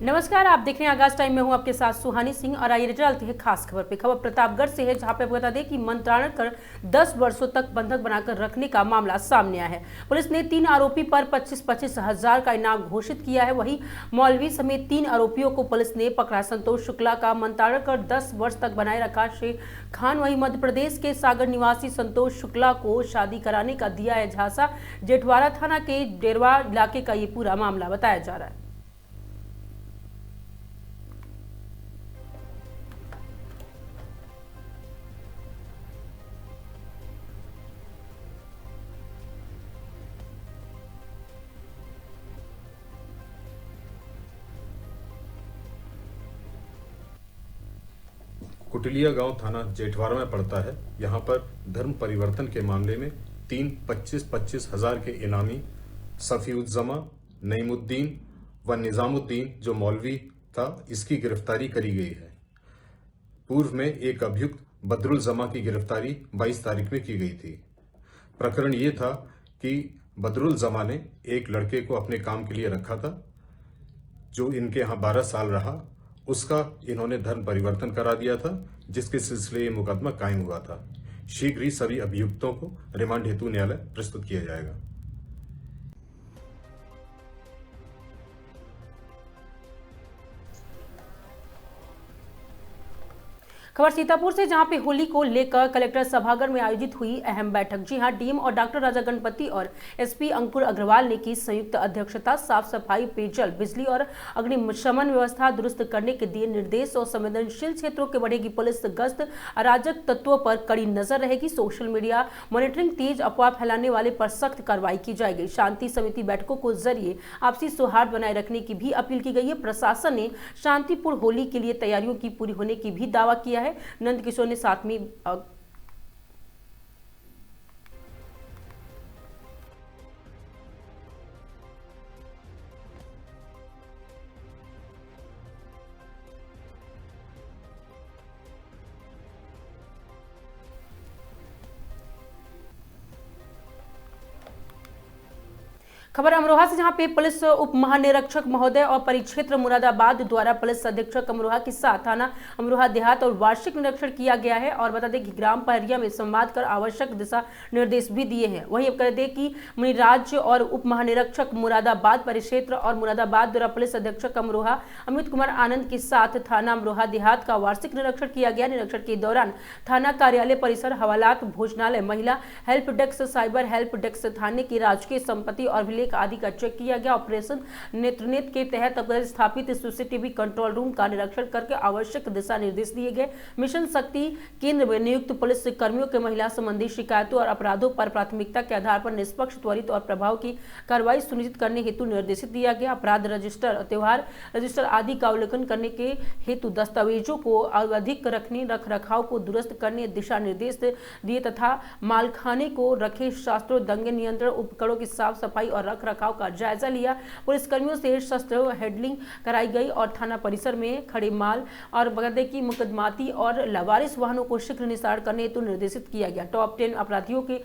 नमस्कार, आप देख रहे हैं आगाज टाइम में हूं आपके साथ सुहानी सिंह और आइए चलते हैं खास खबर पे। खबर प्रतापगढ़ से है, जहां पे बता दें कि मंत्रालय कर 10 वर्षों तक बंधक बनाकर रखने का मामला सामने आया है। पुलिस ने 3 आरोपी पर 25-25 हजार का इनाम घोषित किया है। वहीं मौलवी समेत 3 आरोपियों को पुलिस ने पकड़ा। संतोष शुक्ला का मंत्रालय कर 10 वर्ष तक बनाए रखा शेख खान। वहीं मध्य प्रदेश के सागर निवासी संतोष शुक्ला को शादी कराने का दिया है झांसा। जेठवाड़ा थाना के डेरवा इलाके का ये पूरा मामला बताया जा रहा है। कुटिलिया गांव थाना जेठवाड़ा में पड़ता है। यहां पर धर्म परिवर्तन के मामले में 25-25 हजार के इनामी सफीउज्जमा, नईमुद्दीन व निजामुद्दीन जो मौलवी था, इसकी गिरफ्तारी करी गई है। पूर्व में एक अभियुक्त बदरुल जमा की गिरफ्तारी 22 तारीख में की गई थी। प्रकरण ये था कि बदरुल जमा ने एक लड़के को अपने काम के लिए रखा था, जो इनके यहाँ 12 साल रहा। उसका इन्होंने धर्म परिवर्तन करा दिया था, जिसके सिलसिले ये मुकदमा कायम हुआ था। शीघ्र ही सभी अभियुक्तों को रिमांड हेतु न्यायालय प्रस्तुत किया जाएगा। खबर सीतापुर से, जहां पे होली को लेकर कलेक्टर सभागार में आयोजित हुई अहम बैठक। जी हां, डीएम और डॉक्टर राजा गणपति और एसपी अंकुर अग्रवाल ने की संयुक्त अध्यक्षता। साफ सफाई, पेयजल, बिजली और अग्निशमन व्यवस्था दुरुस्त करने के दिए निर्देश। और संवेदनशील क्षेत्रों के बढ़ेगी पुलिस गश्त। अराजक तत्वों पर कड़ी नजर रहेगी। सोशल मीडिया मॉनिटरिंग तेज। अफवाह फैलाने वाले पर सख्त कार्रवाई की जाएगी। शांति समिति बैठकों को जरिए आपसी सौहार्द बनाए रखने की भी अपील की गई है। प्रशासन ने शांतिपूर्ण होली के लिए तैयारियों की पूरी होने की भी दावा किया है। नंद किशोर ने साथ में खबर अमरोहा से, जहां पे पुलिस उप महानिरीक्षक महोदय और परिक्षेत्र मुरादाबाद द्वारा पुलिस अधीक्षक अमरोहा के साथ थाना अमरोहा देहात और वार्षिक निरीक्षण किया गया है। और बता दें कि ग्राम पहरिया में संवाद कर आवश्यक दिशा निर्देश भी दिए हैं। वहीं अब कह दें कि मुनिराज और उप महानिरीक्षक मुरादाबाद परिक्षेत्र और मुरादाबाद द्वारा पुलिस अधीक्षक अमरोहा अमित कुमार आनंद के साथ थाना अमरोहा देहात का वार्षिक निरीक्षण किया गया। निरीक्षण के दौरान थाना कार्यालय परिसर, हवालात, भोजनालय, महिला help desk, cyber help desk, थाने की राजकीय संपत्ति और आदि का चेक किया गया। ऑपरेशन नेत्रनेत्र के तहत स्थापित सीसीटीवी कंट्रोल रूम का निरीक्षण करके आवश्यक दिशा निर्देश दिए गए। मिशन शक्ति केंद्र में नियुक्त पुलिस कर्मियों के महिला संबंधी शिकायतों और अपराधों पर प्राथमिकता के आधार पर निष्पक्ष, त्वरित और प्रभाव की कार्रवाई सुनिश्चित करने हेतु निर्देशित दिया गया। अपराध रजिस्टर, त्योहार रजिस्टर आदि का अवलोकन करने के हेतु दस्तावेजों को अधिक रखने, रख रखाव को दुरुस्त करने दिशा निर्देश दिए तथा मालखाने को रखे शास्त्रों, दंगे नियंत्रण उपकरणों की साफ सफाई और रख रखाव का जायजा लिया। पुलिसकर्मियों से शस्त्र हैंडलिंग कराई गई और थाना परिसर में खड़े माल और बगैर की मुकदमाती और लवारिस वाहनों को शीघ्र निस्तारण करने हेतु निर्देशित किया गया। टॉप 10 अपराधियों की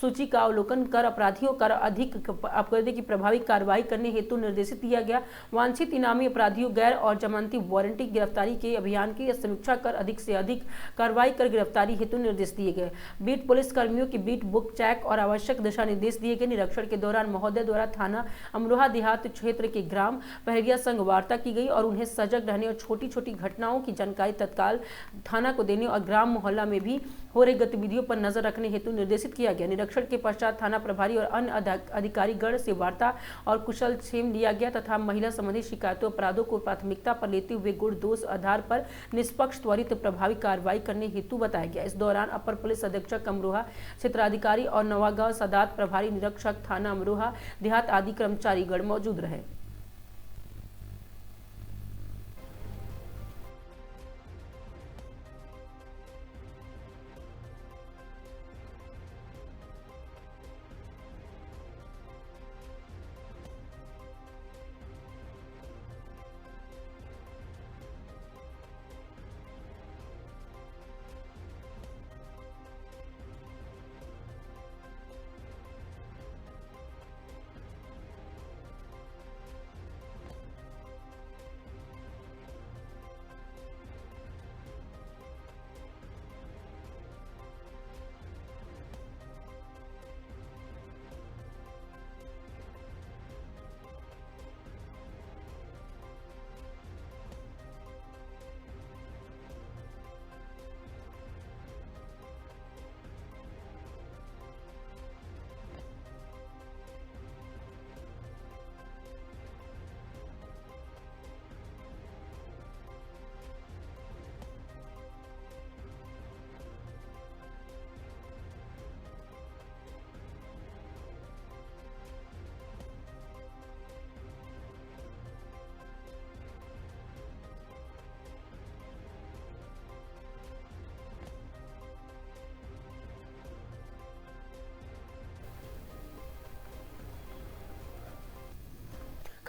सूची का अवलोकन कर अपराधियों का अधिक अपराधी की प्रभावी कार्रवाई करने हेतु निर्देशित किया गया। वांछित इनामी अपराधियों, गैर और जमानती वारंटी गिरफ्तारी के अभियान की समीक्षा कर अधिक से अधिक कार्रवाई कर गिरफ्तारी हेतु निर्देश दिए गए। बीट पुलिस कर्मियों की बीट बुक चेक और आवश्यक दिशा निर्देश दिए गए। निरीक्षण के दौरान महोदय द्वारा थाना अमरोहा देहात क्षेत्र के ग्राम पहरिया संग वार्ता की गई और उन्हें सजग रहने और छोटी छोटी घटनाओं की जानकारी तत्काल थाना को देने और ग्राम मोहल्ला में भी हो रही गतिविधियों पर नजर रखने हेतु निर्देशित किया गया। निरीक्षण के पश्चात थाना प्रभारी और अन्य अधिकारीगण से वार्ता और कुशल क्षेम लिया गया तथा महिला संबंधी शिकायतों, अपराधों को प्राथमिकता पर लेते हुए गुण दोष आधार पर निष्पक्ष, त्वरित, प्रभावी कार्रवाई करने हेतु बताया गया। इस दौरान अपर पुलिस अधीक्षक अमरोहा, क्षेत्राधिकारी और नवागांव सदात प्रभारी निरीक्षक थाना अमरोहा देहात आदि कर्मचारीगण मौजूद रहे।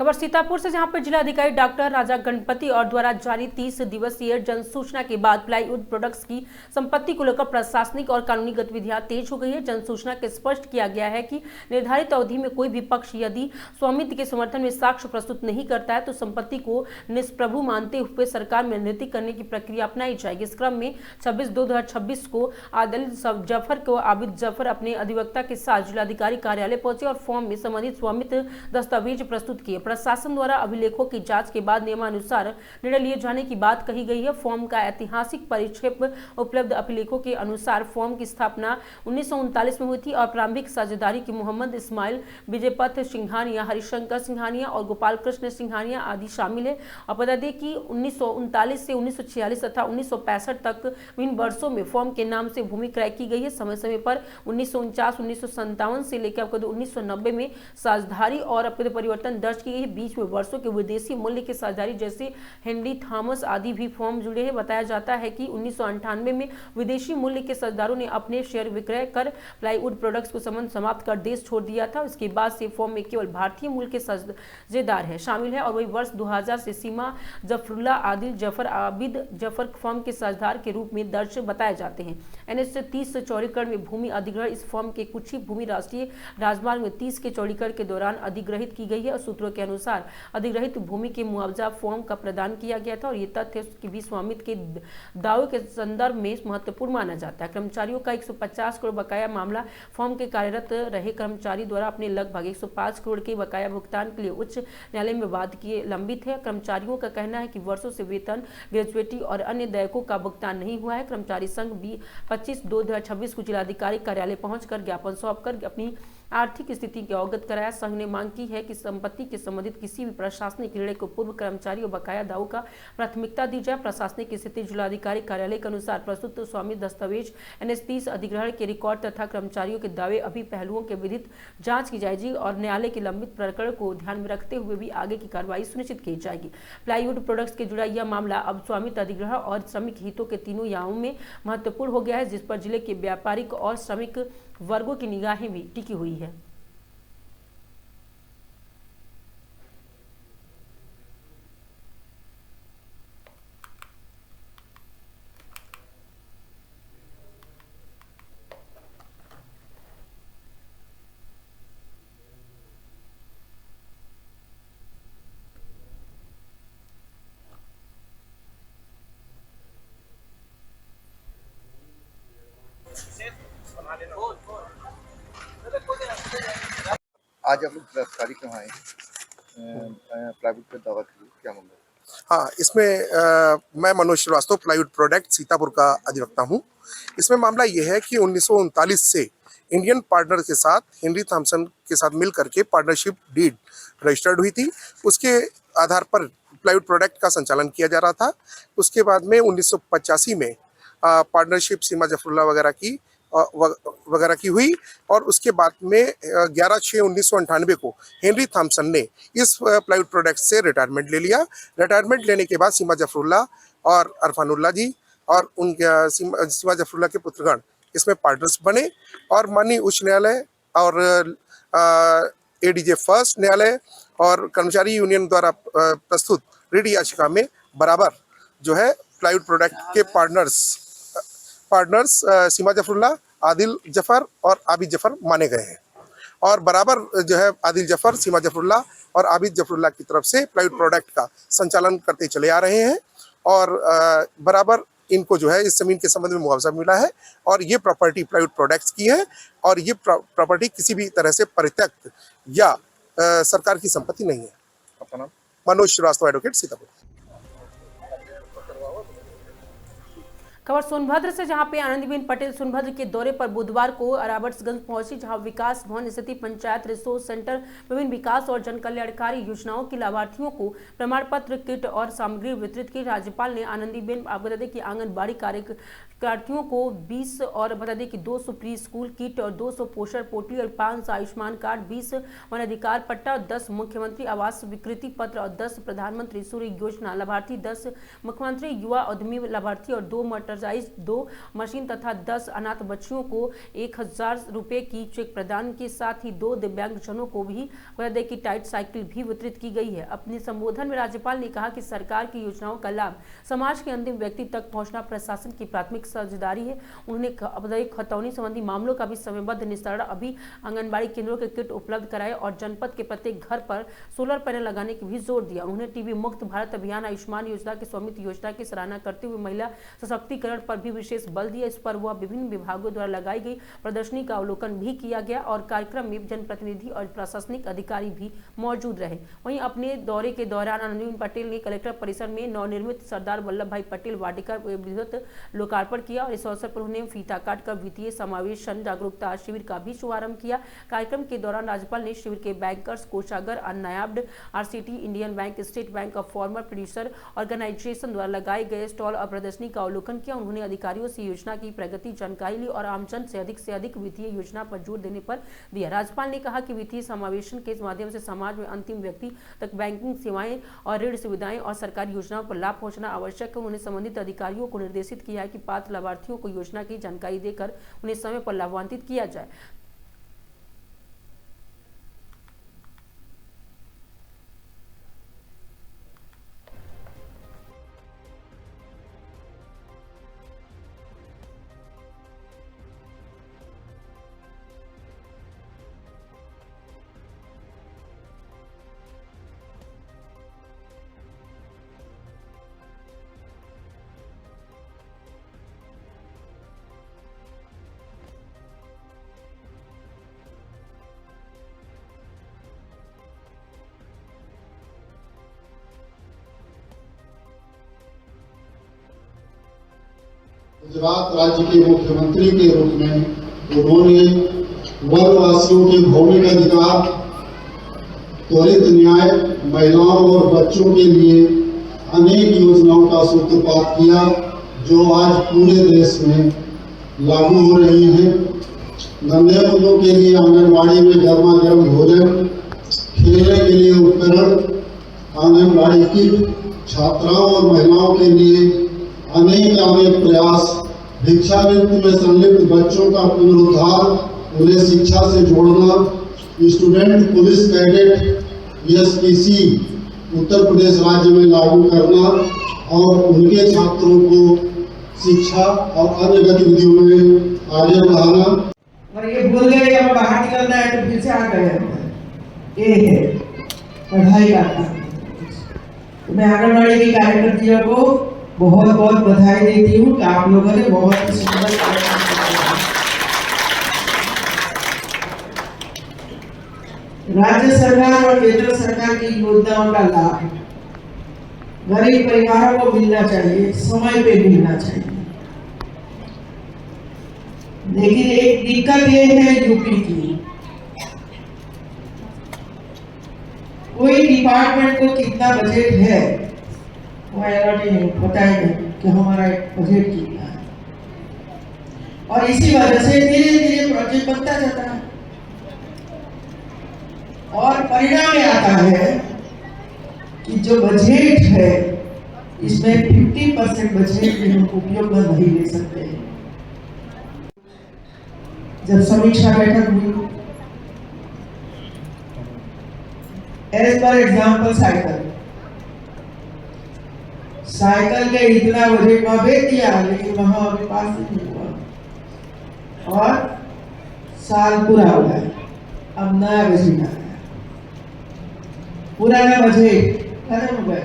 खबर सीतापुर से, जहां पर जिलाधिकारी डॉक्टर राजा गणपति और द्वारा जारी 30 दिवसीय जन सूचना के बाद प्लाईवुड प्रोडक्ट्स की संपत्ति को लेकर प्रशासनिक और कानूनी गतिविधियां तेज हो गई है। जन सूचना के स्पष्ट किया गया है कि निर्धारित अवधि में कोई भी पक्ष यदि स्वामित्व के समर्थन में साक्ष्य प्रस्तुत नहीं करता है तो संपत्ति को निष्प्रभु मानते हुए सरकार में नियुक्ति करने की प्रक्रिया अपनाई जाएगी। इस क्रम में 26/2/2026 को आदिल जफर को आबिद जफर अपने अधिवक्ता के साथ जिलाधिकारी कार्यालय पहुंचे और फॉर्म में संबंधित स्वामित्व दस्तावेज प्रस्तुत किए। प्रशासन द्वारा अभिलेखों की जांच के बाद नियमानुसार निर्णय लिए जाने की बात कही गई है। फॉर्म का ऐतिहासिक परिक्षेप उपलब्ध अभिलेखों के अनुसार फॉर्म की स्थापना 1939 में हुई थी और प्रारंभिक साझेदारी की मोहम्मद इस्माइल, विजयपथ सिंघानिया, हरिशंकर सिंघानिया और गोपाल कृष्ण सिंघानिया आदि शामिल है। और बता दें कि 1939 से 1946 तथा 1965 तक विभिन्न वर्षों में फॉर्म के नाम से भूमि क्रय की गई है। समय समय पर 1949, 1957 से लेकर 1990 में साझेदारी और परिवर्तन दर्ज किए। बीच में वर्षों के विदेशी मूल्य के साझेदारी जैसे हेनरी थॉमस आदि भी फॉर्म जुड़े हैं। बताया जाता है कि 1998 में विदेशी मूल्य के साझेदारों ने अपने शेयर विक्रय कर प्लाईवुड प्रोडक्ट्स को संबंध समाप्त कर देश छोड़ दिया था। इसके बाद से फॉर्म में केवल भारतीय मूल्य के साझेदार है शामिल है और वही वर्ष 2000 से सीमा जफरुल्ला, आदिल जफर, आबिद जफर फॉर्म के साझेदार के रूप में दर्ज बताए जाते हैं। NH 30 चौड़ीकरण में भूमि अधिग्रहण इस फॉर्म के कुछ ही भूमि राष्ट्रीय राजमार्ग में 30 के चौड़ीकरण के दौरान अधिग्रहित की गई है और सूत्रों के अनुसार अधिग्रहित भूमि के मुआवजा फॉर्म का प्रदान किया गया था और ये तथ्य कि भी स्वामित्व के दावे के संदर्भ में महत्वपूर्ण माना जाता है। कर्मचारियों का 150 करोड़ बकाया मामला फॉर्म के कार्यरत रहे कर्मचारी द्वारा अपने लगभग 105 करोड़ के बकाया भुगतान के लिए उच्च न्यायालय में वाद किए लंबित है। कर्मचारियों का कहना है कि वर्षों से वेतन, ग्रेजुएटी और अन्य देयकों का भुगतान नहीं हुआ है। कर्मचारी संघ 25/2/2026 को जिलाधिकारी कार्यालय पहुंचकर ज्ञापन सौंपकर अपनी आर्थिक स्थिति की अवगत कराया। संघ ने मांग की है कि संपत्ति के संबंधित किसी भी प्रशासनिक निर्णय को पूर्व कर्मचारी और बकाया दावों का प्राथमिकता दी जाए। प्रशासनिक स्थिति जिलाधिकारी कार्यालय के अनुसार प्रस्तुत स्वामी दस्तावेज, NH 30 अधिग्रहण के रिकॉर्ड तथा कर्मचारियों के दावे अभी पहलुओं के विधिक जांच की जाएगी और न्यायालय के लंबित प्रकरण को ध्यान में रखते हुए भी आगे की कार्रवाई सुनिश्चित की जाएगी। प्लाईवुड प्रोडक्ट्स के जुड़ा यह मामला अब स्वामित्व अधिग्रहण और श्रमिक हितों के तीनों याओं में महत्वपूर्ण हो गया है, जिस पर जिले के व्यापारिक और श्रमिक वर्गों की निगाहें भी टिकी हुई है। आज आप लोग गिरफ्तारी क्यों आए प्लाईवुड पे दावा के लिए, क्या मामला? हाँ, इसमें मैं मनोज श्रीवास्तव प्लाईवुड प्रोडक्ट सीतापुर का अधिवक्ता हूँ। इसमें मामला ये है कि 1939 से इंडियन पार्टनर के साथ हेनरी थॉमसन के साथ मिल करके पार्टनरशिप डीड रजिस्टर्ड हुई थी। उसके आधार पर प्लाईवुड प्रोडक्ट का संचालन किया जा रहा था। उसके बाद में 1985 में पार्टनरशिप सीमा जफरुल्ला वगैरह की हुई और उसके बाद में 11/6/1998 को हेनरी थॉमसन ने इस प्लाईवुड प्रोडक्ट से रिटायरमेंट ले लिया। रिटायरमेंट लेने के बाद सीमा जफरुल्ला और अरफानुल्ला जी और उनके सीमा जफरुल्ला के पुत्रगण इसमें पार्टनर्स बने और माननीय उच्च न्यायालय और ADJ फर्स्ट न्यायालय और कर्मचारी यूनियन द्वारा प्रस्तुत रिट याचिका में बराबर जो है प्लाईवुड प्रोडक्ट के पार्टनर्स सीमा जफरुल्ला, आदिल जफर और आबिद जफर माने गए हैं और बराबर जो है आदिल जफर, सीमा जफरुल्ला और आबिद जफरुल्ला की तरफ से प्लाईवुड प्रोडक्ट का संचालन करते चले आ रहे हैं और बराबर इनको जो है इस जमीन के संबंध में मुआवजा मिला है और ये प्रॉपर्टी प्लाईवुड प्रोडक्ट्स की है और ये प्रॉपर्टी किसी भी तरह से परित्यक्त या सरकार की संपत्ति नहीं है। आपका नाम? मनोज श्रीवास्तव, एडवोकेट, सीतापुर। खबर सोनभद्र से, जहां पे आनंदीबेन पटेल सोनभद्र के दौरे पर बुधवार को अरावट्सगंज पहुंची, जहां विकास भवन स्थित पंचायत रिसोर्स सेंटर विभिन्न विकास और जन कल्याणकारी योजनाओं के लाभार्थियों को प्रमाण पत्र, किट और सामग्री वितरित की। राज्यपाल ने आनंदीबेन बता दें कि आंगनबाड़ी कार्यकर्तियों को 20 और बता दें कि 200 प्री स्कूल किट और 200 पोषण पोटली और 500 आयुष्मान कार्ड, 20 वन अधिकार पट्टा, 10 मुख्यमंत्री आवास स्वीकृति पत्र और 10 प्रधानमंत्री सूर्य योजना लाभार्थी, 10 मुख्यमंत्री युवा उद्यमी लाभार्थी और 2 मोटर मोटरसाइज 2 मशीन तथा 10 अनाथ बच्चियों को 1000 रुपए की चेक प्रदान के साथ ही 2 दिव्यांगजनों को भी की टाइट साइकिल भी वितरित की गई है। अपने संबोधन में राज्यपाल ने कहा कि सरकार की योजनाओं का लाभ समाज के अंतिम व्यक्ति तक पहुंचना प्रशासन की प्राथमिक साझेदारी है। उन्होंने खतौनी संबंधी मामलों का भी समयबद्ध निस्तारण अभी आंगनबाड़ी केंद्रों के किट उपलब्ध कराए और जनपद के प्रत्येक घर पर सोलर पैनल लगाने की भी जोर दिया। उन्होंने टीबी मुक्त भारत अभियान, आयुष्मान योजना के स्वामित्व योजना की सराहना करते हुए महिला सशक्तिकरण पर भी विशेष बल दिया। इस पर वह विभिन्न विभागों द्वारा लगाई गई प्रदर्शनी का अवलोकन भी किया गया और कार्यक्रम में जनप्रतिनिधि और प्रशासनिक अधिकारी भी मौजूद रहे। वहीं अपने दौरे के दौरान आनंदीबेन पटेल ने कलेक्टर परिसर में नवनिर्मित सरदार वल्लभ भाई पटेल वाटिका विधिवत लोकार्पण किया और इस अवसर पर उन्होंने फीता काट कर वित्तीय समावेशन जागरूकता शिविर का भी शुभारंभ किया। कार्यक्रम के दौरान राज्यपाल ने शिविर के बैंकर्स, कोषागार, NABARD, RCT, Indian bank, state bank of farmer producer organisation द्वारा लगाए गए स्टॉल और प्रदर्शनी का अवलोकन किया। उन्होंने अधिकारियों से योजना की प्रगति जानकारी ली और आमजन से अधिक वित्तीय योजना पर जोर देने पर दिया। राज्यपाल ने कहा कि वित्तीय समावेशन के माध्यम से समाज में अंतिम व्यक्ति तक बैंकिंग सेवाएं और ऋण सुविधाएं और सरकारी योजनाओं पर लाभ पहुंचना आवश्यक है। उन्होंने संबंधित अधिकारियों को निर्देशित किया है कि पात्र लाभार्थियों को योजना की जानकारी देकर उन्हें समय पर लाभान्वित किया जाए। गुजरात राज्य के मुख्यमंत्री के रूप में उन्होंने वनवासियों के भौतिक अधिकार, त्वरित न्याय, महिलाओं और बच्चों के लिए अनेक योजनाओं का सूत्रपात किया जो आज पूरे देश में लागू हो रही हैं। नन्हे बच्चों के लिए आंगनबाड़ी में गर्मा गर्म भोजन, खेलने के लिए उपकरण, आंगनबाड़ी किट, छात्राओं और महिलाओं के लिए अनेक प्रयास, भिक्षावृत्ति में संलिप्त बच्चों का पुनरुद्धार, उन्हें शिक्षा से जोड़ना, student police cadet SPC Uttar Pradesh राज्य में लागू करना और उनके छात्रों को शिक्षा और अन्य गतिविधियों में आगे बढ़ाना। और ये भूल गए अब बाहर निकलना है तो फिर से आ गए। ये है पढ़ाई का काम। तो मैं आंगनबाड़ी की कार्यकर्तियों को बहुत बहुत बधाई देती हूँ कि आप लोगों ने बहुत ही सुंदर कार्यक्रम किया। राज्य सरकार और केंद्र सरकार की योजनाओं का लाभ गरीब परिवारों को मिलना चाहिए, समय पे मिलना चाहिए। लेकिन एक दिक्कत ये है यूपी की, कोई डिपार्टमेंट को कितना बजट है वो अलॉट नहीं बताएगा कि हमारा बजट कितना है और इसी वजह से धीरे धीरे प्रोजेक्ट बनता जाता है और परिणाम में आता है कि जो बजट है इसमें 50% बजट में हम उपयोग में नहीं ले सकते हैं। जब समीक्षा बैठक हुई, एज पर एग्जाम्पल साइकिल के इतना बजट वहां भेज दिया लेकिन वहां अभी पास नहीं हुआ और साल पूरा हो गया, अब नया बजट आ गया, पुराना बजट खत्म हो गया।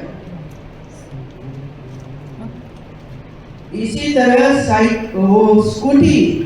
इसी तरह स्कूटी।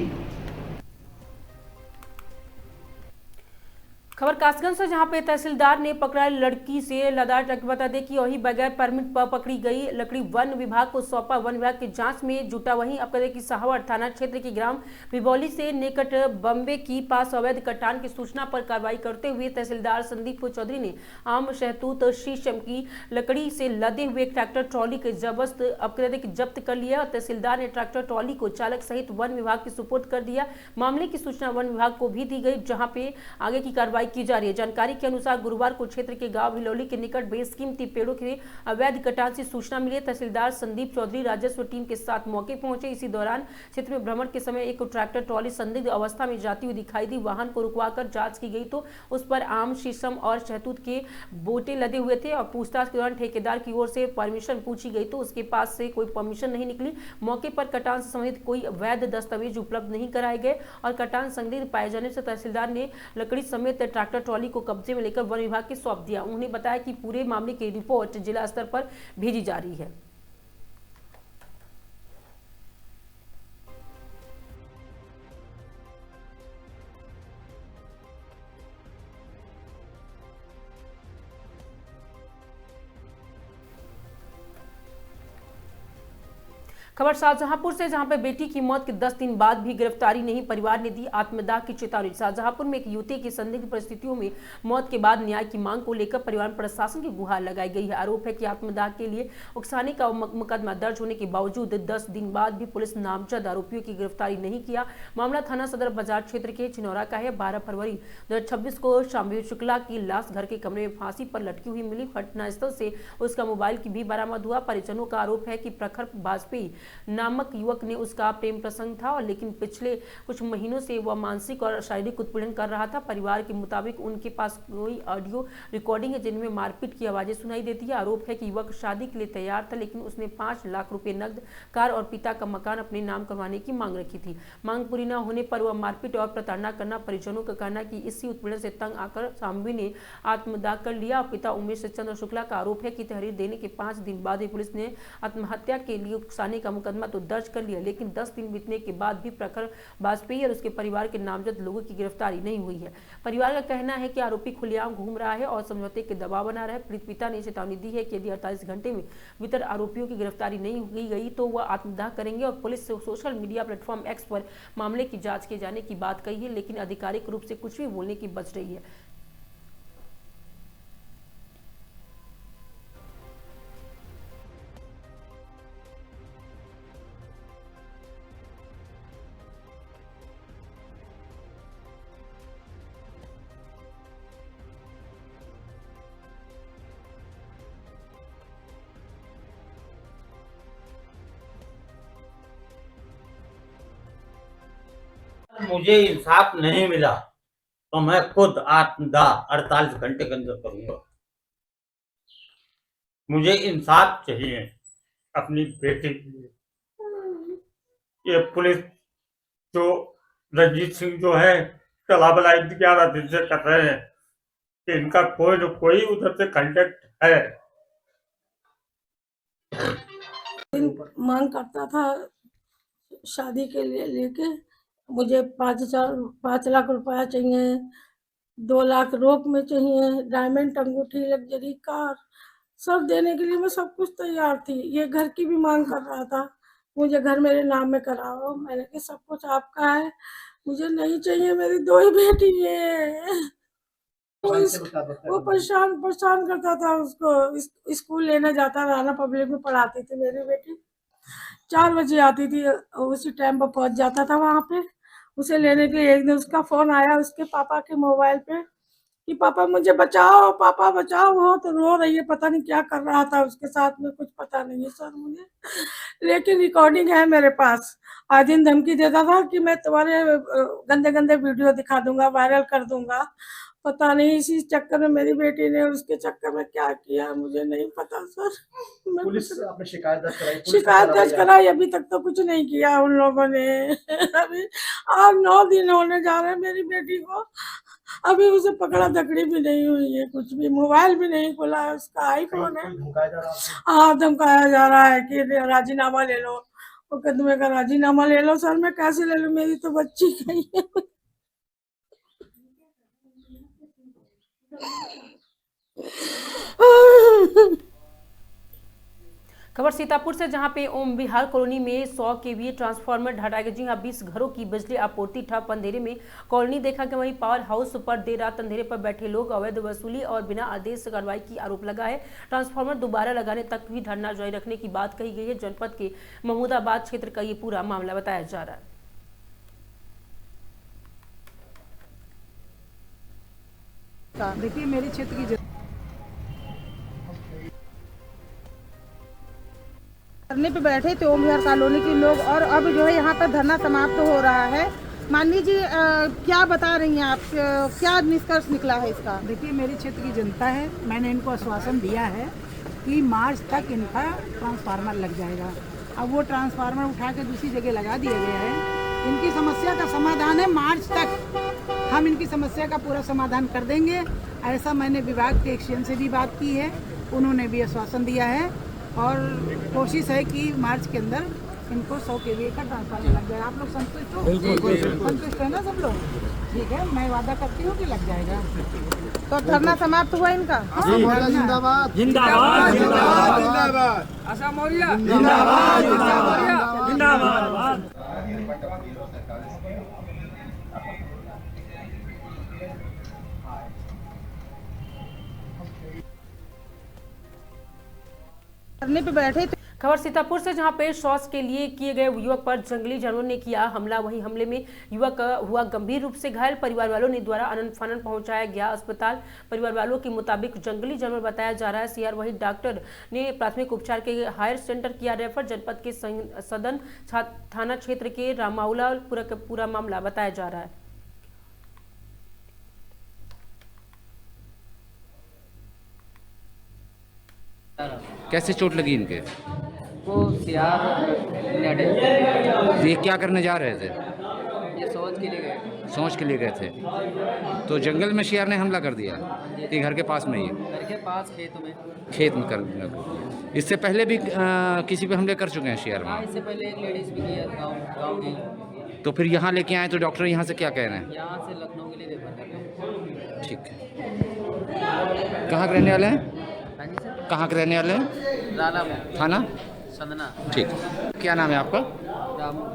खबर कासगंज से, जहां पे तहसीलदार ने पकड़ा लड़की से लदा ट्रक। बता दें कि वही बगैर परमिट पर पकड़ी गई लकड़ी वन विभाग को सौंपा। वन विभाग की जांच में जुटा। वहीं अब करें कि साहवाड़ थाना क्षेत्र के ग्राम भिबौली से निकट बम्बे की पास अवैध कटान की सूचना पर कार्रवाई करते हुए तहसीलदार संदीप चौधरी ने आम शहतूत शीशम की लकड़ी से लदे हुए ट्रैक्टर ट्रॉली के जब्त कर लिया। तहसीलदार ने ट्रैक्टर ट्रॉली को चालक सहित वन विभाग के सुपुर्द कर दिया। मामले की सूचना वन विभाग को भी दी गई, जहाँ पे आगे की कार्रवाई की की जा रही है। जानकारी के अनुसार गुरुवार को क्षेत्र के गांव हिलौली के निकट बेशकीमती पेड़ों के अवैध कटान की सूचना मिली। तहसीलदार संदीप चौधरी राजस्व टीम के साथ मौके पहुंचे। इसी दौरान क्षेत्र में भ्रमण के समय एक ट्रैक्टर ट्रॉली संदिग्ध अवस्था में जाती हुई दिखाई दी। वाहन को रुकवाकर जांच की गई तो उस पर आम, शीशम और शहतूत के बोटे लदे हुए थे और पूछताछ के दौरान ठेकेदार की ओर से परमिशन पूछी गई तो उसके पास से कोई परमिशन नहीं निकली। मौके पर कटान से संबंधित कोई वैध दस्तावेज उपलब्ध नहीं कराए गए और कटान संदिग्ध पाए जाने से तहसीलदार ने लकड़ी समेत ट्रैक्टर ट्रॉली को कब्जे में लेकर वन विभाग के सौंप दिया। उन्होंने बताया कि पूरे मामले की रिपोर्ट जिला स्तर पर भेजी जा रही है। खबर शाहजहांपुर से, जहां पर बेटी की मौत के 10 दिन बाद भी गिरफ्तारी नहीं, परिवार ने दी आत्मदाह की चेतावनी। शाहजहांपुर में एक युवती की संदिग्ध परिस्थितियों में मौत के बाद न्याय की मांग को लेकर परिवार में प्रशासन की गुहार लगाई गई है। आरोप है कि आत्मदाह के लिए उकसाने का मुकदमा दर्ज होने के बावजूद 10 दिन बाद भी पुलिस नामजद आरोपियों की गिरफ्तारी नहीं किया। मामला थाना सदर बाजार क्षेत्र के चिनौरा का है। 12 फरवरी 2026 को शामवीर शुक्ला की लाश घर के कमरे में फांसी पर लटकी हुई मिली। घटनास्थल से उसका मोबाइल की भी बरामद हुआ। परिजनों का आरोप है कि प्रखर वाजपेयी नामक युवक ने उसका प्रेम प्रसंग था और लेकिन पिछले कुछ महीनों से वह मानसिक और शारीरिक उत्पीड़न कर रहा था। परिवार के मुताबिक उनके पास कोई ऑडियो रिकॉर्डिंग है जिनमें मारपीट की आवाजें सुनाई देती है। आरोप है कि युवक शादी के लिए तैयार था लेकिन उसने 5 लाख रुपए नकद, कार और पिता का मकान अपने नाम करवाने की मांग रखी थी। मांग पूरी न होने पर वह मारपीट और प्रताड़ना करना। परिजनों का कहना कि इसी उत्पीड़न से तंग आकर शामवी ने आत्मदाह कर लिया। पिता उमेश चंद्र शुक्ला का आरोप है कि तहरीर देने के 5 दिन बाद ही पुलिस ने आत्महत्या के लिए उकसाने का मुकदमा तो दर्ज कर लिया, लेकिन 10 दिन बीतने के बाद भी प्रखर वाजपेयी और उसके परिवार के नामजद लोगों की गिरफ्तारी नहीं हुई है। परिवार का कहना है कि आरोपी खुलेआम घूम रहा है और समझौते के दबाव बना रहा है। पीड़ित पिता ने चेतावनी दी है कि यदि 48 घंटे में भीतर आरोपियों की गिरफ्तारी नहीं की गई तो वह आत्मदाह करेंगे और पुलिस से सोशल मीडिया प्लेटफॉर्म एक्स पर मामले की जांच किए जाने की बात कही है, लेकिन आधिकारिक रूप से कुछ भी बोलने की बच रही है। मुझे इंसाफ नहीं मिला तो मैं खुद आत्मदाह 48 घंटे के अंदर करूंगा। मुझे इंसाफ चाहिए अपनी बेटी के लिए। ये पुलिस जो रंजीत सिंह जो है तलाबलाई 11 दिन से कर रहे हैं कि इनका कोई न कोई उधर से कांटेक्ट है। मांग करता था शादी के लिए लेके, मुझे 5 लाख रुपया चाहिए, 2 लाख रोक में चाहिए, डायमंड अंगूठी, लग्जरी कार, सब देने के लिए मैं सब कुछ तैयार थी। ये घर की भी मांग कर रहा था, मुझे घर मेरे नाम में कराओ। मैंने कहा सब कुछ आपका है, मुझे नहीं चाहिए, मेरी 2 ही बेटी है। वो परेशान करता था उसको। स्कूल लेने जाता, राना पब्लिक में पढ़ाती थी मेरी बेटी। 4 बजे आती थी, उसी टाइम पर पहुंच जाता था वहां पे उसे लेने के लिए। एक दिन उसका फोन आया उसके पापा के मोबाइल पे कि पापा मुझे बचाओ, पापा बचाओ। वो तो रो रही है, पता नहीं क्या कर रहा था उसके साथ में, कुछ पता नहीं है सर मुझे, लेकिन रिकॉर्डिंग है मेरे पास। आज दिन धमकी देता था कि मैं तुम्हारे गंदे गंदे वीडियो दिखा दूंगा, वायरल कर दूंगा। पता नहीं इसी चक्कर में मेरी बेटी ने उसके चक्कर में क्या किया मुझे नहीं पता सर। पुलिस आपने शिकायत दर्ज कराई? शिकायत दर्ज कराई, अभी तक तो कुछ नहीं किया उन लोगों ने। अभी 8-9 दिन होने जा रहे हैं मेरी बेटी को, अभी उसे पकड़ा दकड़ी भी नहीं हुई है, कुछ भी, मोबाइल भी नहीं खुला है उसका, आईफोन है। हाँ, धमकाया जा रहा है कि राजीनामा ले लो, मुकदमे का राजीनामा ले लो। सर मैं कैसे ले लूं, मेरी तो बच्ची गई है। खबर सीतापुर से, जहां पे ओम विहार कॉलोनी में 100 केवीए ट्रांसफार्मर ढाया गया, जी हां 20 घरों की बिजली आपूर्ति ठप। अंधेरे में कॉलोनी देखा गया। वहीं पावर हाउस पर देर रात अंधेरे पर बैठे लोग अवैध वसूली और बिना आदेश कार्रवाई की आरोप लगा है। ट्रांसफार्मर दोबारा लगाने तक भी धरना जारी रखने की बात कही गई है। जनपद के महमूदाबाद क्षेत्र का ये पूरा मामला बताया जा रहा है। इसका? देखिए मेरे क्षेत्र की धरने पे बैठे थे ओम विहार कॉलोनी के लोग, और अब जो है यहाँ पर धरना समाप्त हो रहा है। माननीय जी क्या बता रही हैं आप, क्या निष्कर्ष निकला है इसका? देखिए मेरे क्षेत्र की जनता है, मैंने इनको आश्वासन दिया है कि मार्च तक इनका ट्रांसफार्मर लग जाएगा। अब वो ट्रांसफार्मर उठा के दूसरी जगह लगा दिया गया है। इनकी समस्या का समाधान है, मार्च तक हम इनकी समस्या का पूरा समाधान कर देंगे। ऐसा मैंने विभाग के एक्सचेंज से भी बात की है, उन्होंने भी आश्वासन दिया है और कोशिश है कि मार्च के अंदर इनको 100 kVA का ट्रांसफार्मर लग जाएगा। आप लोग संतुष्ट हो? संतुष्ट है ना सब लोग? ठीक है, मैं वादा करती हूँ कि लग जाएगा। तो धरना समाप्त हुआ इनका? जिंदाबाद जिंदाबाद जिंदाबाद आशा मौर्य जिंदाबाद जिंदाबाद जिंदाबाद। धरने पे बैठे थे। खबर सीतापुर से, जहां पे शौच के लिए किए गए युवक पर जंगली जानवरों ने किया हमला। वहीं हमले में युवक हुआ गंभीर रूप से घायल। परिवार वालों ने द्वारा अनंत फानन पहुंचाया गया अस्पताल। परिवार वालों के मुताबिक जंगली जानवर बताया जा रहा है सीआर। वहीं डॉक्टर ने प्राथमिक उपचार के हायर सेंटर किया रेफर। जनपद के सदन थाना क्षेत्र के रामाउला पूरा मामला बताया जा रहा है। कैसे चोट लगी इनके? वो सियार ये क्या करने जा रहे थे? ये सोच के लिए गए। सोच के लिए गए थे, तो जंगल में शियार ने हमला कर दिया कि घर के पास में ही? घर के पास खेत में कर। इससे पहले भी किसी पे हमले कर चुके हैं शियार में? इससे पहले एक लेडीज भी किया गाँव की। तो फिर यहाँ लेके आए तो डॉक्टर यहाँ से क्या कह रहे हैं? यहाँ से लखनऊ के लिए रेफर कर रहे हैं। ठीक है। कहाँ के रहने वाले हैं? कहाँ के रहने वाले हैं? रालापुर थाना सदना। ठीक। क्या नाम है आपका? रामू।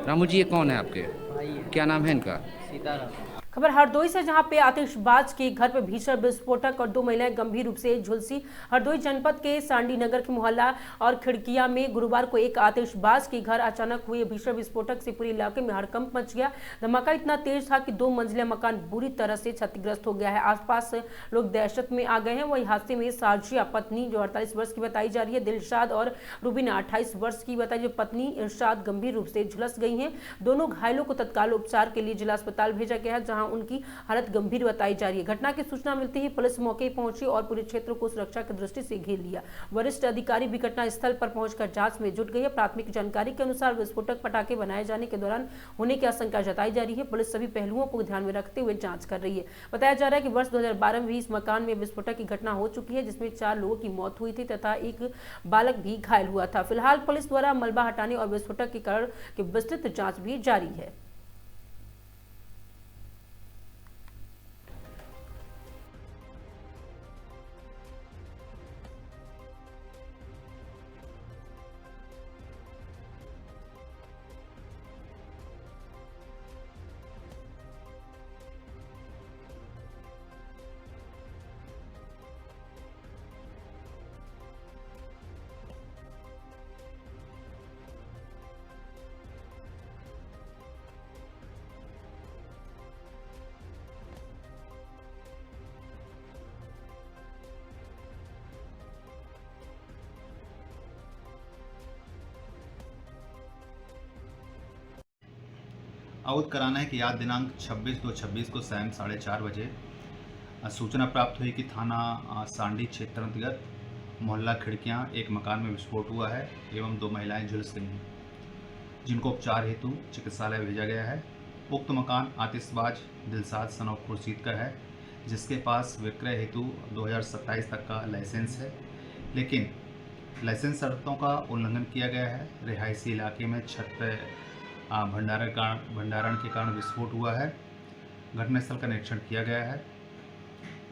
रामू जी, ये कौन है आपके? भाई है। क्या नाम है इनका? सीताराम। खबर हरदोई से, जहां पे आतिशबाज के घर पर भीषण विस्फोटक और 2 महिलाएं गंभीर रूप से झुलसी। हरदोई जनपद के सांडी नगर के मोहल्ला और खिड़किया में गुरुवार को एक आतिशबाज के घर अचानक हुए भीषण विस्फोटक से पूरे इलाके में हड़कंप मच गया। धमाका इतना तेज था कि 2 मंजिला मकान बुरी तरह से क्षतिग्रस्त हो गया है। आसपास लोग दहशत में आ गए हैं। वही हादसे में साजिया पत्नी जो 48 वर्ष की बताई जा रही है, दिलशाद और रुबीना 28 वर्ष की बताई, जो पत्नी इरशाद गंभीर रूप से झुलस गई हैं। दोनों घायलों को तत्काल उपचार के लिए जिला अस्पताल भेजा गया है, जहां उनकी हालत गंभीर बताई जा रही है। घटना की सूचना मिलते ही पुलिस मौके पहुंची और पूरे क्षेत्र को सुरक्षा की दृष्टि से घेर लिया। वरिष्ठ अधिकारी भी घटना स्थल पर पहुंचकर जांच में जुट गई है। प्राथमिक जानकारी के अनुसार विस्फोटक पटाखे बनाए जाने के दौरान होने की आशंका जताई जा रही है। पुलिस सभी पहलुओं को ध्यान में रखते हुए जांच कर रही है। बताया जा रहा है कि वर्ष 2012 में भी इस मकान में विस्फोटक की घटना हो चुकी है, जिसमें 4 लोगों की मौत हुई थी तथा एक बालक भी घायल हुआ था। फिलहाल पुलिस द्वारा मलबा हटाने और विस्फोटक के कारण की विस्तृत जांच भी जारी है। अवगत कराना है कि आज दिनांक 26/2/26 को शाम 4:30 बजे सूचना प्राप्त हुई कि थाना सांडी क्षेत्र अंतर्गत मोहल्ला खिड़कियां एक मकान में विस्फोट हुआ है एवं 2 महिलाएं झुलस गई हैं, जिनको उपचार हेतु चिकित्सालय भेजा गया है। उक्त मकान आतिशबाज दिलशाद सन ऑफ खुर्शीद का है, जिसके पास विक्रय हेतु 2027 तक का लाइसेंस है, लेकिन लाइसेंस शर्तों का उल्लंघन किया गया है। रिहायशी इलाके में छत भंडारण के कारण विस्फोट हुआ है। घटनास्थल का निरीक्षण किया गया है।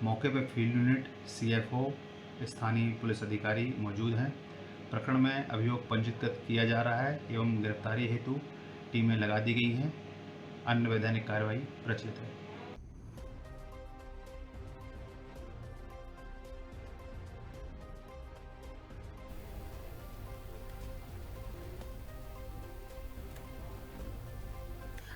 मौके पर फील्ड यूनिट, CFO, स्थानीय पुलिस अधिकारी मौजूद हैं। प्रकरण में अभियोग पंजीकृत किया जा रहा है एवं गिरफ्तारी हेतु टीमें लगा दी गई हैं। अन्य वैधानिक कार्रवाई प्रचलित है।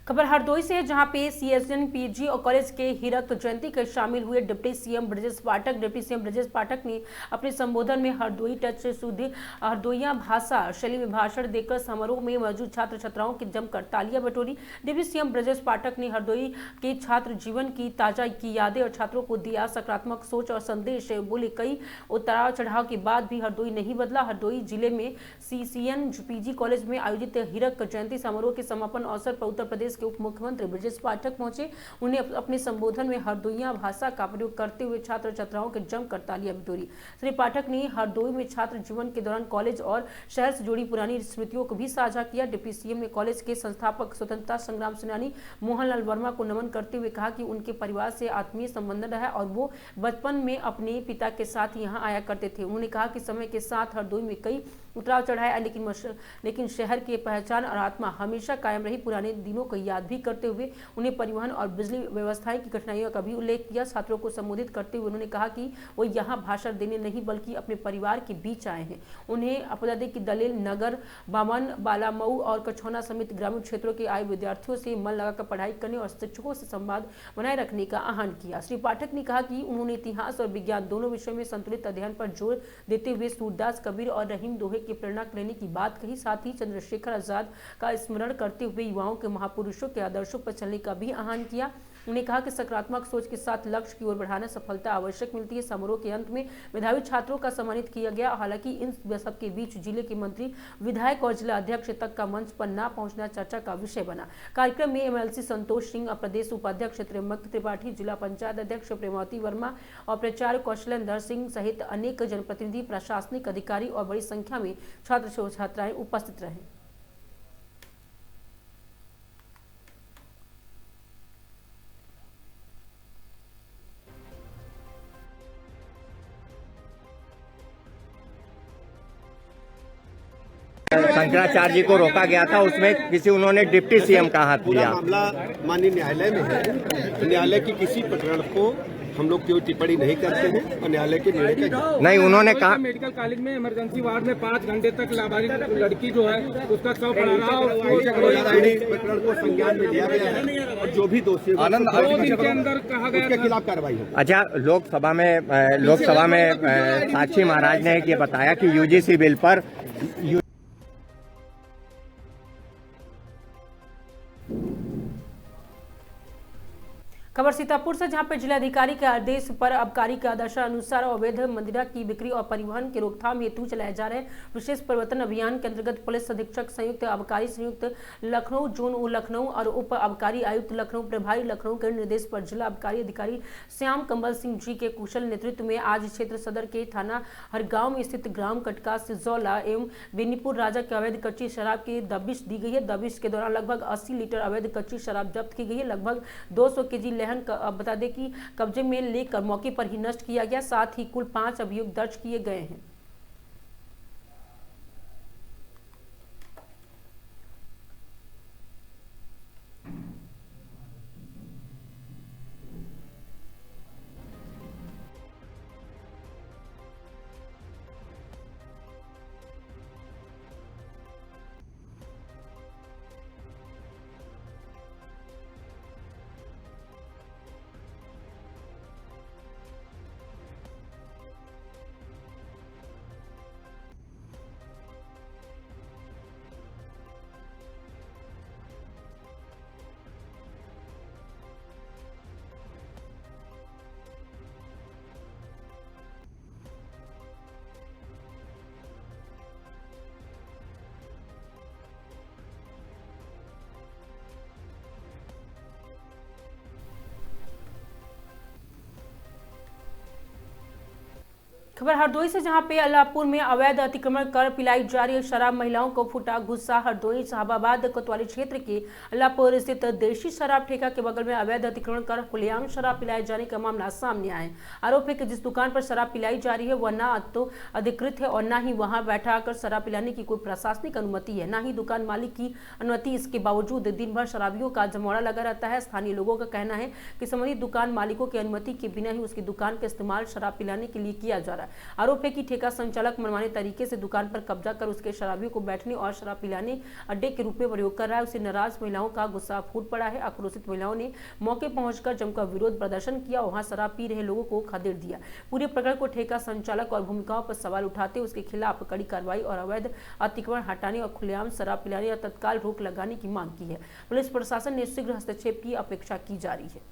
खबर हरदोई से है, जहां पे सीएसएन पीजी और कॉलेज के हीरक जयंती के शामिल हुए deputy CM Brajesh Pathak. Deputy CM Brajesh Pathak ने अपने संबोधन में हरदोई टच से शुद्ध हरदोइया भाषा शैली में भाषण देकर समारोह में मौजूद छात्र छात्राओं की जमकर तालियां बटोरी। डिप्टी सीएम ब्रजेश पाठक ने हरदोई के छात्र जीवन की ताजा की यादें और छात्रों को दिया सकारात्मक सोच और संदेश। बोले कई उतार चढ़ाव के बाद भी हरदोई नहीं बदला। हरदोई जिले में सीएसएन पीजी कॉलेज में आयोजित हीरक जयंती समारोह के समापन अवसर पर उत्तर प्रदेश के उप मुख्यमंत्री ब्रजेश पाठक पहुंचे। उन्हें अपने संबोधन में हरदोइया भाषा का प्रयोग करते हुए छात्र छात्राओं के जमकर तालियां बटोरी। श्री पाठक ने हरदोई में छात्र जीवन के दौरान कॉलेज और शहर से जुड़ी पुरानी स्मृतियों को भी साझा किया। डिप्टी सीएम ने कॉलेज के संस्थापक स्वतंत्रता संग्राम सेनानी मोहनलाल वर्मा को नमन करते हुए कहा कि उनके परिवार से आत्मीय संबंध रहा और वो बचपन में अपने पिता के साथ यहाँ आया करते थे। उन्होंने कहा कि समय के साथ हरदोई में कई उतराव चढ़ाए, लेकिन शहर की पहचान और आत्मा हमेशा कायम रही। पुराने दिनों को याद भी करते हुए उन्हें परिवहन और बिजली व्यवस्था की कठिनाइयों का भी उल्लेख किया। छात्रों को संबोधित करते हुए उन्होंने कहा कि वो यहाँ भाषण देने नहीं बल्कि अपने परिवार के बीच आए हैं। उन्हें बता दें कि दलेल नगर, बामन, बालामऊ और कछौना समेत ग्रामीण क्षेत्रों के आए विद्यार्थियों से मन लगाकर पढ़ाई करने और शिक्षकों से संवाद बनाए रखने का आह्वान किया। श्री पाठक ने कहा कि उन्होंने इतिहास और विज्ञान दोनों विषयों में संतुलित अध्ययन पर जोर देते हुए सूरदास, कबीर और रहीम दोहे की प्रेरणा लेने की बात कही। साथ ही चंद्रशेखर आजाद का स्मरण करते हुए युवाओं के महापुरुषों के आदर्शों पर चलने का भी आह्वान किया। उन्होंने कहा कि सकारात्मक सोच के साथ लक्ष्य की ओर बढ़ाना सफलता आवश्यक मिलती है। समारोह के अंत में मेधावी छात्रों का सम्मानित किया गया। हालांकि इन सबके बीच जिले के मंत्री, विधायक और जिला अध्यक्ष तक का मंच पर न पहुंचना चर्चा का विषय बना। कार्यक्रम में एमएलसी संतोष सिंह, प्रदेश उपाध्यक्ष त्र्यंबक त्रिपाठी, जिला पंचायत अध्यक्ष प्रेमावती वर्मा और प्राचार्य कौशलेंद्र सिंह सहित अनेक जनप्रतिनिधि, प्रशासनिक अधिकारी और बड़ी संख्या में छात्र छात्राएं उपस्थित रहे। शंकराचार्य जी को रोका गया था, उसमें किसी उन्होंने डिप्टी सीएम का हाथ लिया। मामला माननीय न्यायालय में है। न्यायालय की किसी प्रकरण को हम लोग कोई टिप्पणी नहीं करते हैं और न्यायालय के निर्णय का नहीं। उन्होंने कहा मेडिकल कॉलेज में इमरजेंसी वार्ड में 5 घंटे तक लावारिस लड़की जो है उसका शव पड़ा रहा और प्रकरण को संज्ञान में लिया गया है और जो भी दोषी 2 दिन के अंदर कहा गया उसके खिलाफ कार्रवाई हो। अच्छा, लोकसभा में साक्षी महाराज ने ये बताया कि यूजीसी बिल पर खबर सीतापुर से, जहां पर जिलाधिकारी के आदेश पर आबकारी के आदेशानुसार अवैध मंदिरा की बिक्री और परिवहन की रोकथाम हेतु चलाए जा रहे विशेष प्रवर्तन अभियान के अंतर्गत पुलिस अधीक्षक संयुक्त आबकारी संयुक्त लखनऊ जोन लखनऊ और उप आबकारी आयुक्त लखनऊ प्रभारी लखनऊ के निर्देश पर जिला आबकारी अधिकारी श्याम कंबल सिंह जी के कुशल नेतृत्व में आज क्षेत्र सदर के थाना हरगांव में स्थित ग्राम कटका सिजौला एवं बेनीपुर राजा के अवैध कच्ची शराब की दबिश दी गई है। दबिश के दौरान लगभग 80 लीटर अवैध कच्ची शराब जब्त की गई है। लगभग 200 केजी बता दें कि कब्जे में लेकर मौके पर ही नष्ट किया गया। साथ ही कुल 5 अभियोग दर्ज किए गए हैं। खबर हरदोई से, जहां पे अल्लाहपुर में अवैध अतिक्रमण कर पिलाई जा रही शराब, महिलाओं को फूटा गुस्सा। हरदोई साहबाबाद कोतवाली क्षेत्र के अल्लाहपुर स्थित देशी शराब ठेका के बगल में अवैध अतिक्रमण कर खुलेआम शराब पिलाए जाने का मामला सामने आया है। आरोप है कि जिस दुकान पर शराब पिलाई जा रही है वह न तो अधिकृत है और न ही वहां बैठा कर शराब पिलाने की कोई प्रशासनिक अनुमति है, न ही दुकान मालिक की अनुमति। इसके बावजूद दिन भर शराबियों का जमौड़ा लगा रहता है। स्थानीय लोगों का कहना है कि संबंधित दुकान मालिकों की अनुमति के बिना ही उसकी दुकान का इस्तेमाल शराब पिलाने के लिए किया जा रहा है। रहा है। आरोप है कि ठेका संचालक मनमाने तरीके से दुकान पर कब्जा कर उसके शराबियों को बैठने और शराब पिलाने अड्डे के रूप में प्रयोग कर रहा है। उसे नाराज महिलाओं का गुस्सा फूट पड़ा है। आक्रोशित महिलाओं ने मौके पहुंचकर जमकर विरोध प्रदर्शन किया, वहां शराब पी रहे लोगों को खदेड़ दिया। पूरे प्रकरण को ठेका संचालक और भूमिकाओं पर सवाल उठाते उसके खिलाफ कड़ी कार्रवाई और अवैध अतिक्रमण हटाने और खुलेआम शराब पिलाने और तत्काल रोक लगाने की मांग की है। पुलिस प्रशासन ने शीघ्र हस्तक्षेप की अपेक्षा की जा रही है।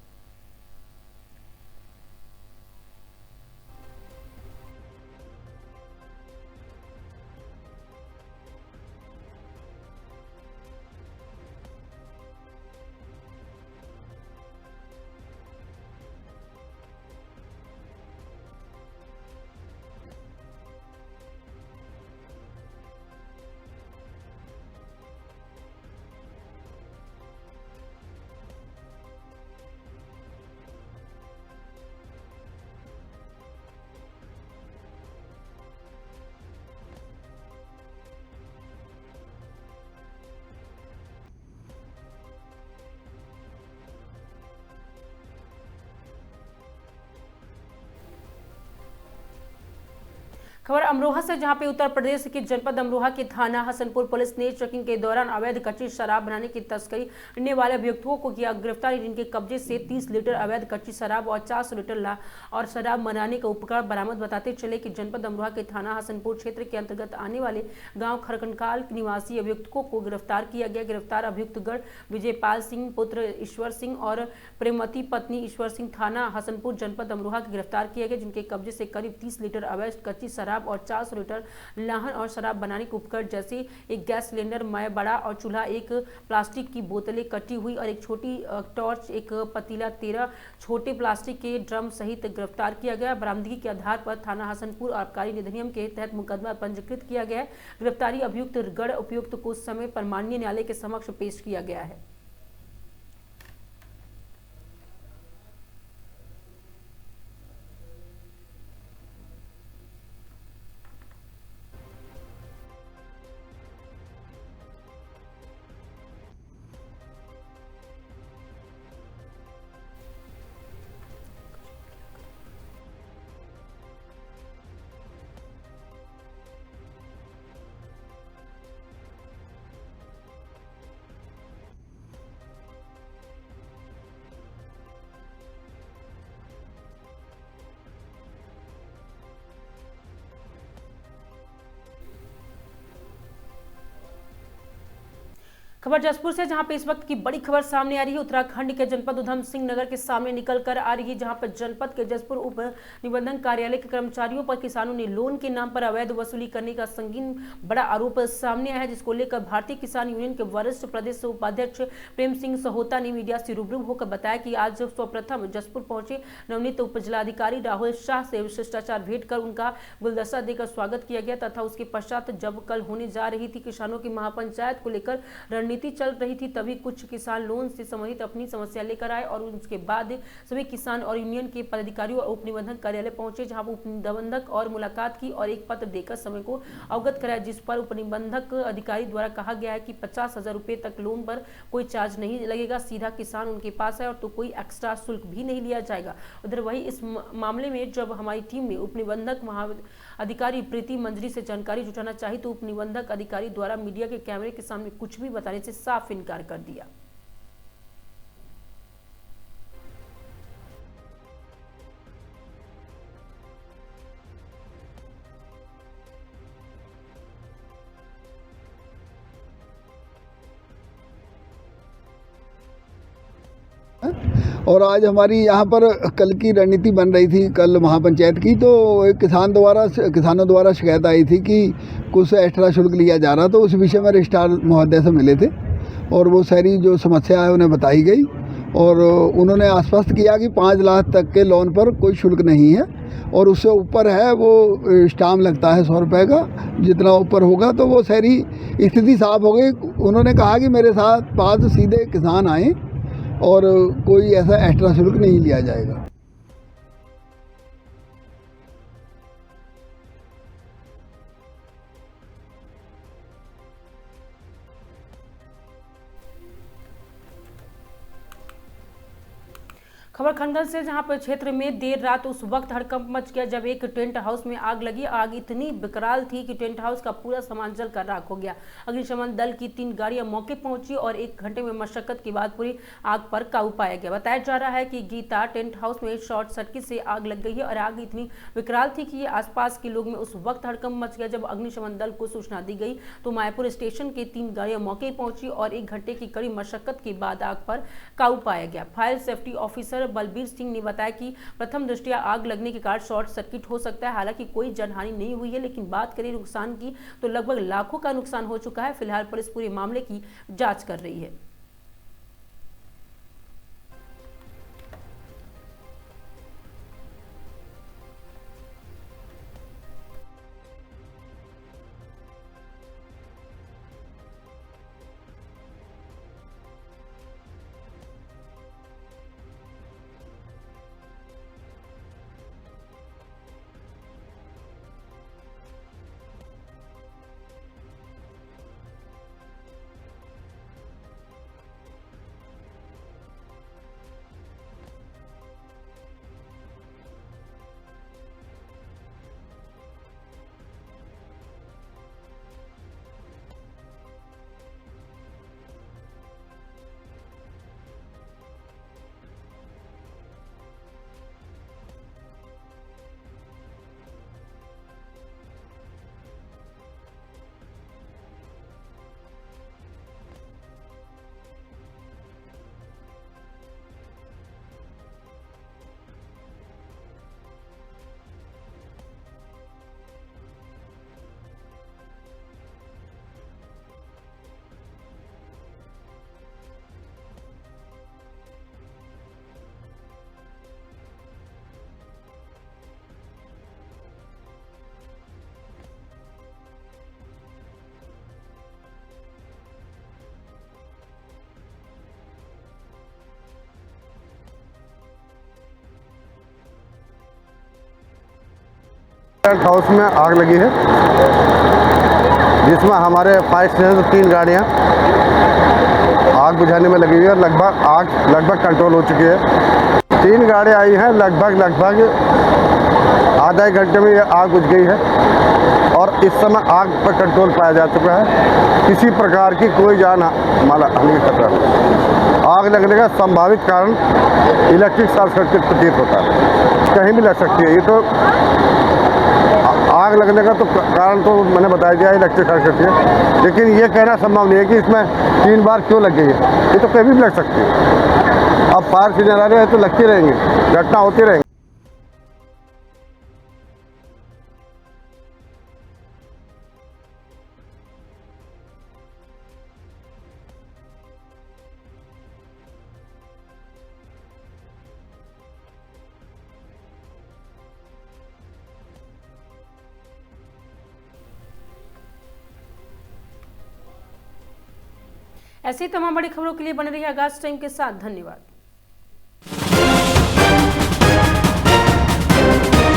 खबर अमरोहा से, जहां पे उत्तर प्रदेश के जनपद अमरोहा के थाना हसनपुर पुलिस ने चेकिंग के दौरान अवैध कच्ची शराब बनाने की तस्करी करने वाले अभियुक्तों को किया गिरफ्तार। जिनके कब्जे से 30 लीटर अवैध कच्ची शराब और 400 लीटर और शराब बनाने का उपकरण बरामद। बताते चले कि जनपद अमरोहा के थाना हसनपुर क्षेत्र के अंतर्गत आने वाले गाँव खरकनकाल निवासी अभियुक्तों को गिरफ्तार किया गया। गिरफ्तार अभियुक्तगण विजयपाल सिंह पुत्र ईश्वर सिंह और प्रेमवती पत्नी ईश्वर सिंह थाना हसनपुर जनपद अमरोहा के गिरफ्तार किया गया। जिनके कब्जे से करीब 30 लीटर अवैध कच्ची शराब और 400 लीटर लाहन और शराब बनाने के उपकरण जैसे एक गैस सिलेंडर, मय बड़ा और चूल्हा, एक प्लास्टिक की बोतलें कटी हुई और एक छोटी टॉर्च, एक पतीला, 13 छोटे प्लास्टिक के ड्रम सहित गिरफ्तार किया गया। बरामदगी के आधार पर थाना हसनपुर आबकारी अधिनियम के तहत मुकदमा पंजीकृत किया गया है। गिरफ्तारी अभियुक्त गण उपयुक्त को समय पर माननीय न्यायालय के समक्ष पेश किया गया है। खबर जसपुर से, जहां पे इस वक्त की बड़ी खबर सामने आ रही है। उत्तराखंड के जनपद उधम सिंह नगर के सामने निकल कर आ रही है, जहां पर जनपद के जसपुर उप निबंधन कार्यालय के कर्मचारियों पर किसानों ने लोन के नाम पर अवैध वसूली करने का संगीन बड़ा आरोप सामने आया है। जिसको लेकर भारतीय किसान यूनियन के वरिष्ठ प्रदेश उपाध्यक्ष प्रेम सिंह सहोता ने मीडिया से रूबरू होकर बताया कि आज सर्वप्रथम जसपुर पहुंचे नवनीत उप जिलाधिकारी राहुल शाह से शिष्टाचार भेंट कर उनका गुलदस्ता देकर स्वागत किया गया तथा उसके पश्चात जब कल होने जा रही थी किसानों की महापंचायत को लेकर नीति चल रही थी, तभी कुछ किसान लोन से संबंधित अपनी समस्या लेकर आए और उसके बाद सभी किसान और यूनियन के पदाधिकारियों और उप निबंधक कार्यालय पहुंचे, जहां उप निबंधक और मुलाकात की और एक पत्र देकर समय को अवगत कराया, जिस पर उप निबंधक अधिकारी द्वारा कहा गया है कि 50,000 रुपये तक लोन पर कोई चार्ज नहीं लगेगा, सीधा किसान उनके पास है और तो कोई एक्स्ट्रा शुल्क भी नहीं लिया जाएगा। उधर वही इस मामले में जब हमारी टीम ने उप निबंधक अधिकारी प्रीति मंजरी से जानकारी जुटाना चाही तो उप निबंधक अधिकारी द्वारा मीडिया के कैमरे के सामने कुछ भी बताने से साफ इनकार कर दिया। और आज हमारी यहाँ पर कल की रणनीति बन रही थी, कल महापंचायत की, तो एक किसानों द्वारा शिकायत आई थी कि कुछ एक्स्ट्रा शुल्क लिया जा रहा, तो उस विषय में रजिस्ट्रार महोदय से मिले थे और वो सारी जो समस्या है उन्हें बताई गई और उन्होंने आश्वस्त किया कि 5 लाख तक के लोन पर कोई शुल्क नहीं है और उससे ऊपर है वो स्टाम्प लगता है 100 रुपये का, जितना ऊपर होगा तो वो सारी स्थिति साफ हो गई। उन्होंने कहा कि मेरे साथ 5 सीधे किसान आए और कोई ऐसा एक्स्ट्रा शुल्क नहीं लिया जाएगा। खबर खनगल से, जहां पर क्षेत्र में देर रात उस वक्त हड़कंप मच गया जब एक टेंट हाउस में आग लगी। आग इतनी विकराल थी कि टेंट हाउस का पूरा सामान जलकर राख हो गया। अग्निशमन दल की 3 गाड़ियां मौके पहुंची और 1 घंटे में मशक्कत के बाद पूरी आग पर काबू पाया गया। बताया जा रहा है कि गीता टेंट हाउस में शॉर्ट सर्किट से आग लग गई है और आग इतनी विकराल थी कि आसपास के लोग में उस वक्त हड़कंप मच गया। जब अग्निशमन दल को सूचना दी गई तो मायापुर स्टेशन के 3 गाड़ियां मौके पहुंची और 1 घंटे की कड़ी मशक्कत के बाद आग पर काबू पाया गया। Fire safety officer Balbir Singh ने बताया कि प्रथम दृष्टया आग लगने के कारण शॉर्ट सर्किट हो सकता है। हालांकि कोई जनहानि नहीं हुई है, लेकिन बात करें नुकसान की तो लगभग लाखों का नुकसान हो चुका है। फिलहाल पुलिस पूरे मामले की जांच कर रही है। टेंट हाउस में आग लगी है, जिसमें हमारे फायर स्टेशन से 3 गाड़ियाँ आग बुझाने में लगी हुई है। लगभग कंट्रोल हो चुकी है। 3 गाड़ियाँ आई हैं, लगभग आधा 1 घंटे में ये आग बुझ गई है और इस समय आग पर कंट्रोल पाया जा चुका है। किसी प्रकार की कोई जान माल हानि का खतरा नहीं। आग लगने का संभावित कारण इलेक्ट्रिक शॉर्ट सर्किट प्रतीत होता है, कहीं भी लग सकती है। ये तो आग लगने का तो कारण तो मैंने बता दिया, इलेक्ट्रिक शॉर्ट सर्किट है, लेकिन ये कहना संभव नहीं है कि इसमें 3 बार क्यों लग गई है। ये तो कभी भी लग सकती है। अब फायर सीजन आ रहे हैं तो लगती रहेंगी, घटना होती रहेंगी। ऐसी तमाम बड़ी खबरों के लिए बने रहिए आगाज टाइम के साथ। धन्यवाद।